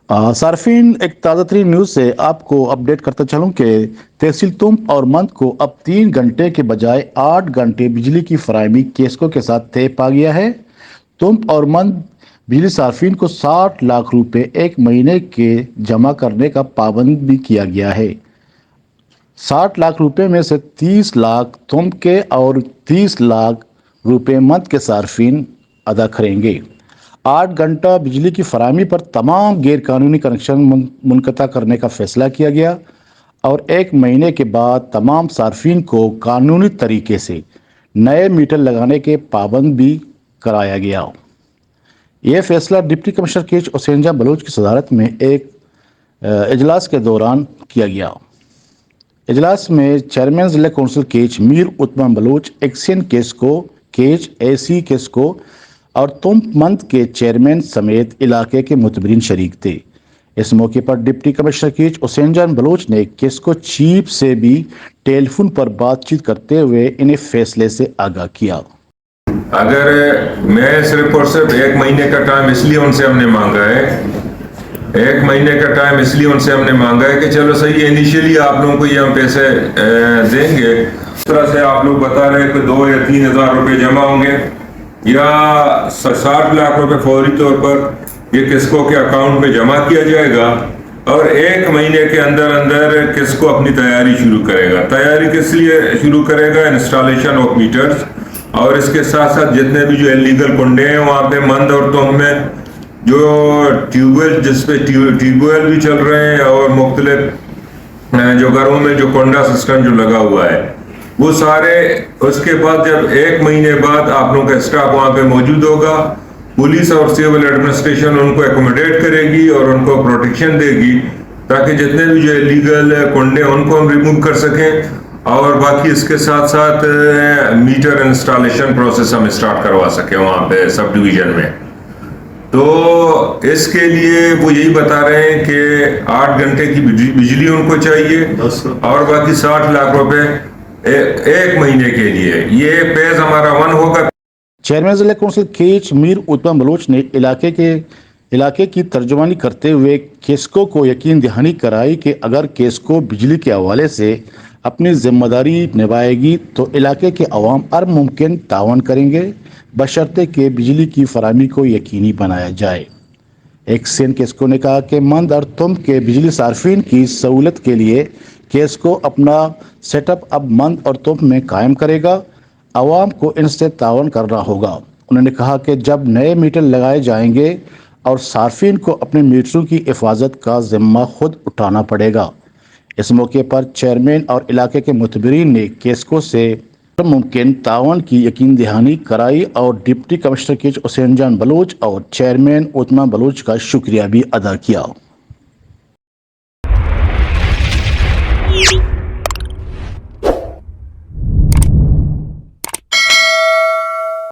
صارفین ایک تازہ ترین نیوز سے آپ کو اپڈیٹ کرتا چلوں کہ تحصیل تمب اور مند کو اب 3 گھنٹے کے بجائے 8 گھنٹے بجلی کی فراہمی کیسکو کے ساتھ طے پا گیا ہے۔ تمب اور مند بجلی صارفین کو 60 لاکھ روپے ایک مہینے کے جمع کرنے کا پابند بھی کیا گیا ہے۔ 60 لاکھ روپے میں سے 30 لاکھ تمب کے اور 30 لاکھ روپے مند کے صارفین ادا کریں گے۔ 8 گھنٹہ بجلی کی فراہمی پر تمام غیر قانونی کنکشن منقطع کرنے کا فیصلہ کیا گیا اور 1 مہینے کے بعد تمام صارفین کو قانونی طریقے سے نئے میٹر لگانے کے پابند بھی کرایا گیا۔ یہ فیصلہ ڈپٹی کمشنر کیچ اوسینجا بلوچ کی صدارت میں ایک اجلاس کے دوران کیا گیا۔ اجلاس میں چیئرمین ضلع کونسل کیچ میر اتمم بلوچ، ایکسین کیسکو کیچ، اے سی کیسکو اور تمب مند کے چیئرمین سمیت علاقے کے معتبرین شریک تھے۔ اس موقع پر ڈپٹی کمشنر کیچ اوسینجا بلوچ نے کیسکو چیف سے بھی ٹیلی فون پر بات چیت کرتے ہوئے انہیں فیصلے سے آگاہ کیا۔ اگر میں صرف اور صرف 1 مہینے کا ٹائم اس لیے ان سے ہم نے مانگا ہے، 1 مہینے کا ٹائم اس لیے ان سے ہم نے مانگا ہے کہ چلو صحیح ہے، انیشیلی آپ لوگوں کو یہ ہم پیسے دیں گے، اس طرح سے آپ لوگ بتا رہے ہیں کہ 2 یا 3 ہزار روپے جمع ہوں گے یا 60 لاکھ روپے فوری طور پر یہ کسکو کے اکاؤنٹ میں جمع کیا جائے گا اور 1 مہینے کے اندر اندر کسکو اپنی تیاری شروع کرے گا۔ تیاری کس لیے شروع کرے گا؟ انسٹالیشن آف میٹرز، اور اس کے ساتھ ساتھ جتنے بھی جو انلیگل کنڈے ہیں وہاں پہ مند اور تمب میں جو ٹیوب ویل، جس پہ ٹیوب ویل بھی چل رہے ہیں اور مختلف جو گھروں میں جو کنڈا سسٹم جو لگا ہوا ہے وہ سارے، اس کے بعد جب 1 مہینے بعد آپ لوگوں کا اسٹاف وہاں پہ موجود ہوگا، پولیس اور سول ایڈمنسٹریشن ان کو ایکوموڈیٹ کرے گی اور ان کو پروٹیکشن دے گی تاکہ جتنے بھی جو انلیگل کنڈے ان کو ہم ریموو کر سکیں، اور باقی اس کے ساتھ ساتھ میٹر انسٹالیشن پروسیس ہم اسٹارٹ کروا سکیں وہاں پہ سب ڈویژن میں۔ تو اس کے لیے وہ یہی بتا رہے ہیں کہ 8 گھنٹے کی بجلی ان کو چاہیے اور باقی 60 لاکھ روپے 1 مہینے کے لیے۔ یہ پیز ہمارا 1 ہوگا۔ چیئرمین ضلع کونسل کیچ میر اتمم بلوچ نے علاقے کی ترجمانی کرتے ہوئے کیسکو کو یقین دہانی کرائی کہ اگر کیسکو بجلی کے حوالے سے اپنی ذمہ داری نبھائے گی تو علاقے کے عوام ہر ممکن تعاون کریں گے، بشرطے کہ بجلی کی فراہمی کو یقینی بنایا جائے۔ ایکسین کیسکو نے کہا کہ مند اور تمب کے بجلی صارفین کی سہولت کے لیے کیسکو اپنا سیٹ اپ اب مند اور تمب میں قائم کرے گا، عوام کو ان سے تعاون کرنا ہوگا۔ انہوں نے کہا کہ جب نئے میٹر لگائے جائیں گے اور صارفین کو اپنے میٹروں کی حفاظت کا ذمہ خود اٹھانا پڑے گا۔ اس موقع پر چیئرمین اور علاقے کے معتبرین نے کیسکو سے ممکن تعاون کی یقین دہانی کرائی اور ڈپٹی کمشنر کیچ اوسینجا بلوچ اور چیئرمین اتمم بلوچ کا شکریہ بھی ادا کیا۔